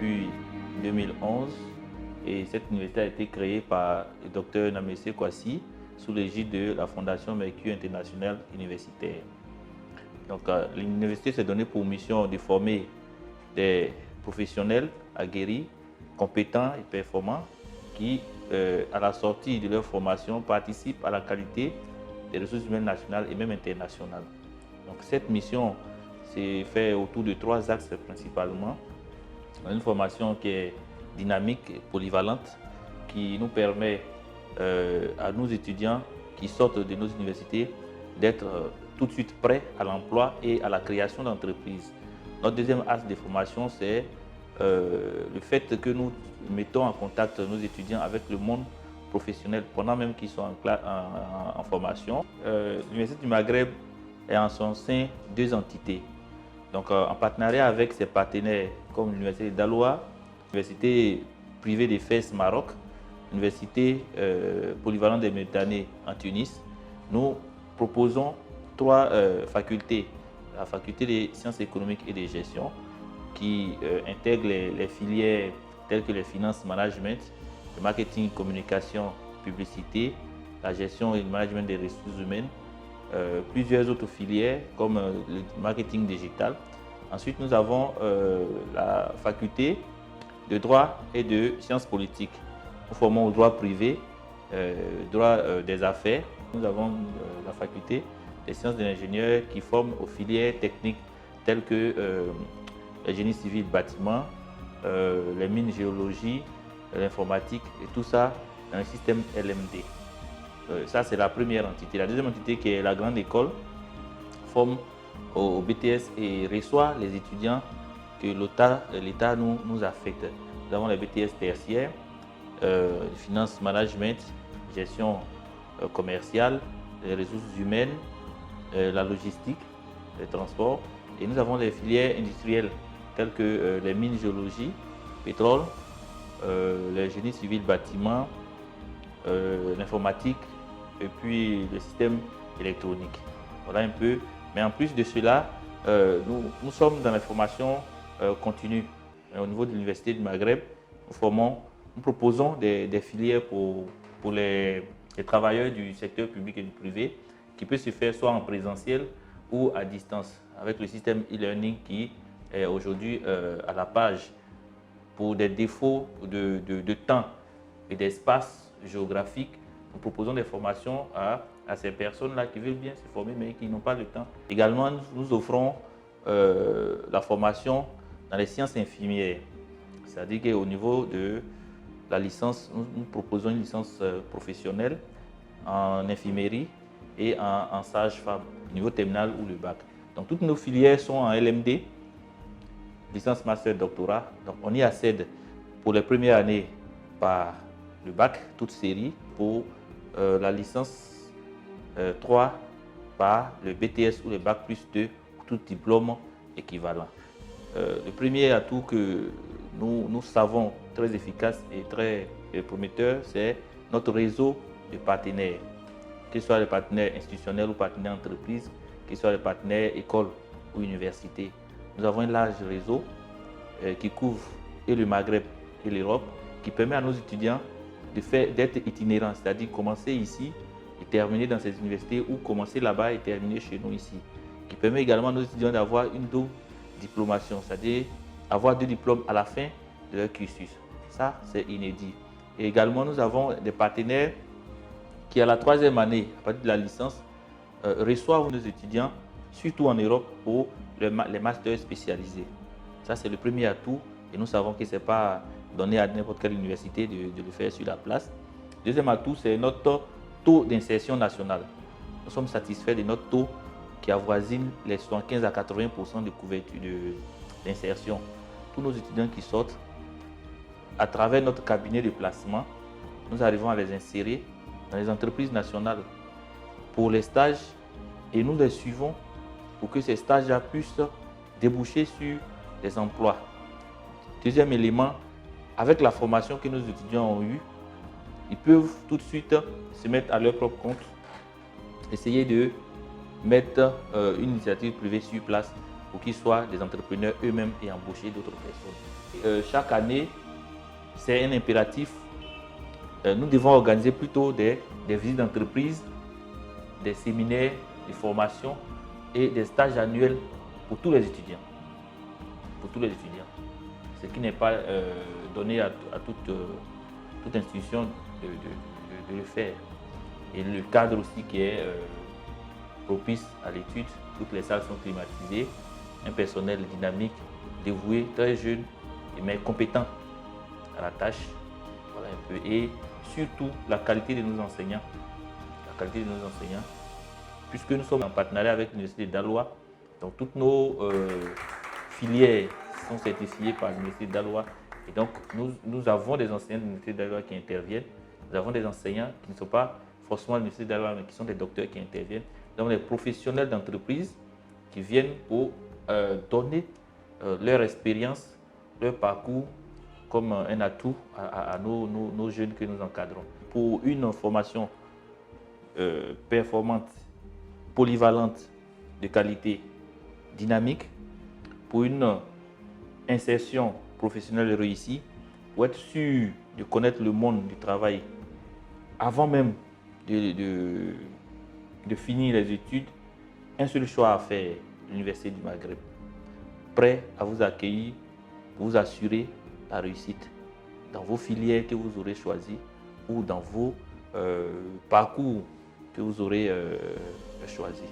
depuis 2011 et cette université a été créée par le docteur Namese Kwasi sous l'égide de la Fondation Mercure International Universitaire. Donc, l'université s'est donnée pour mission de former des professionnels aguerris, compétents et performants qui, à la sortie de leur formation, participent à la qualité des ressources humaines nationales et même internationales. Donc, cette mission s'est faite autour de 3 axes principalement. Une formation qui est dynamique et polyvalente, qui nous permet à nos étudiants qui sortent de nos universités d'être tout de suite prêts à l'emploi et à la création d'entreprises. Notre deuxième axe de formation, c'est le fait que nous mettons en contact nos étudiants avec le monde professionnel pendant même qu'ils sont en formation. L'Université du Maghreb est en son sein 2 entités. Donc, en partenariat avec ses partenaires comme l'Université d'Aloua, l'Université privée de Fès Maroc, l'Université polyvalente des Méditerranées en Tunis, nous proposons 3 facultés. La faculté des sciences économiques et de gestion qui intègre les filières telles que les finances management, le marketing, communication, publicité, la gestion et le management des ressources humaines, plusieurs autres filières comme le marketing digital. Ensuite, nous avons la faculté de droit et de sciences politiques. Nous formons au droit privé, droit des affaires. Nous avons la faculté des sciences de l'ingénieur qui forment aux filières techniques telles que le génie civil, bâtiment, les mines, géologie, l'informatique et tout ça dans le système LMD. Ça, c'est la première entité. La deuxième entité, qui est la grande école, forme au BTS et reçoit les étudiants que l'État nous affecte. Nous avons les BTS tertiaires, finance management, gestion commerciale, les ressources humaines, la logistique, les transports. Et nous avons les filières industrielles telles que les mines, géologie, pétrole, le génie civil, bâtiment, l'informatique et puis le système électronique. Voilà un peu. Mais en plus de cela, nous sommes dans la formation continue. Au niveau de l'Université du Maghreb, nous proposons des filières pour les travailleurs du secteur public et du privé qui peut se faire soit en présentiel ou à distance avec le système e-learning qui est aujourd'hui à la page. Pour des défauts de temps et d'espace géographique, nous proposons des formations à ces personnes-là qui veulent bien se former mais qui n'ont pas le temps. Également, nous offrons la formation dans les sciences infirmières. C'est-à-dire qu'au niveau de la licence, nous proposons une licence professionnelle en infirmerie et en sage-femme, niveau terminal ou le bac. Donc toutes nos filières sont en LMD, licence, master, doctorat. Donc on y accède pour les premières années par le bac, toute série, pour la licence 3 par le BTS ou le bac plus 2 pour tout diplôme équivalent. Le premier atout que nous savons très efficace et très prometteur, c'est notre réseau de partenaires, que ce soit les partenaires institutionnels ou partenaires entreprises, que ce soit les partenaires écoles ou universités. Nous avons un large réseau qui couvre et le Maghreb et l'Europe, qui permet à nos étudiants d'être itinérants, c'est-à-dire commencer ici et terminer dans ces universités ou commencer là-bas et terminer chez nous ici. Qui permet également à nos étudiants d'avoir une double diplomation, c'est-à-dire avoir 2 diplômes à la fin de leur cursus. Ça, c'est inédit. Et également, nous avons des partenaires qui, à la 3e année, à partir de la licence, reçoivent nos étudiants, surtout en Europe, pour les masters spécialisés. Ça, c'est le premier atout et nous savons que ce n'est pas donné à n'importe quelle université de le faire sur la place. Deuxième atout, c'est notre taux d'insertion national. Nous sommes satisfaits de notre taux qui avoisine les 75 à 80% de couverture d'insertion. Tous nos étudiants qui sortent, à travers notre cabinet de placement, nous arrivons à les insérer dans les entreprises nationales pour les stages et nous les suivons pour que ces stages-là puissent déboucher sur des emplois. Deuxième élément, avec la formation que nos étudiants ont eue, ils peuvent tout de suite se mettre à leur propre compte, essayer de mettre une initiative privée sur place pour qu'ils soient des entrepreneurs eux-mêmes et embaucher d'autres personnes. chaque année, c'est un impératif. Nous devons organiser plutôt des visites d'entreprise, des séminaires, des formations et des stages annuels pour tous les étudiants. Pour tous les étudiants. Ce qui n'est pas donné à toute institution de le faire. Et le cadre aussi qui est propice à l'étude. Toutes les salles sont climatisées. Un personnel dynamique, dévoué, très jeune, mais compétent à la tâche. Voilà un peu. Et surtout la qualité de nos enseignants. La qualité de nos enseignants. Puisque nous sommes en partenariat avec l'Université d'Aloa, donc toutes nos filières sont certifiées par l'Université d'Aloa. Et donc nous avons des enseignants de l'Université d'Aloa qui interviennent. Nous avons des enseignants qui ne sont pas forcément de l'Université d'Aloa, mais qui sont des docteurs qui interviennent. Nous avons des professionnels d'entreprise qui viennent pour donner leur expérience, leur parcours comme un atout à nos jeunes que nous encadrons. Pour une formation performante, polyvalente, de qualité, dynamique, pour une insertion professionnelle réussie, pour être sûr de connaître le monde du travail avant même de finir les études, un seul choix à faire, l'Université du Maghreb. Prêt à vous accueillir, pour vous assurer la réussite dans vos filières que vous aurez choisies ou dans vos parcours que vous aurez choisis.